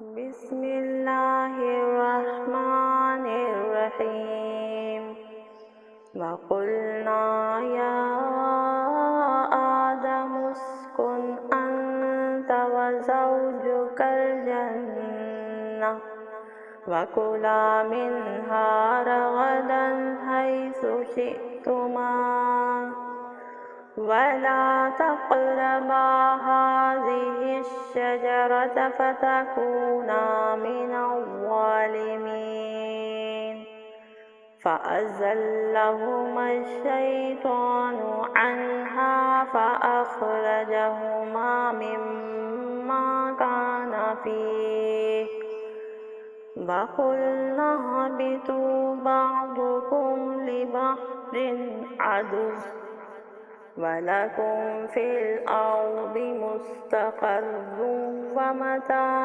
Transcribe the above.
بسم الله الرحمن الرحيم وقلنا يا آدم اسكن أنت وزوجك الجنة وكلا منها رغدا حيث شئتما ولا تقربا هذه الشجرة فتكونا من الظالمين فأزلهما الشيطان عنها فأخرجهما مما كان فيه وقلنا اهبطوا بعضكم لبعض عدو ولكم في الأرض مستقر ومتاع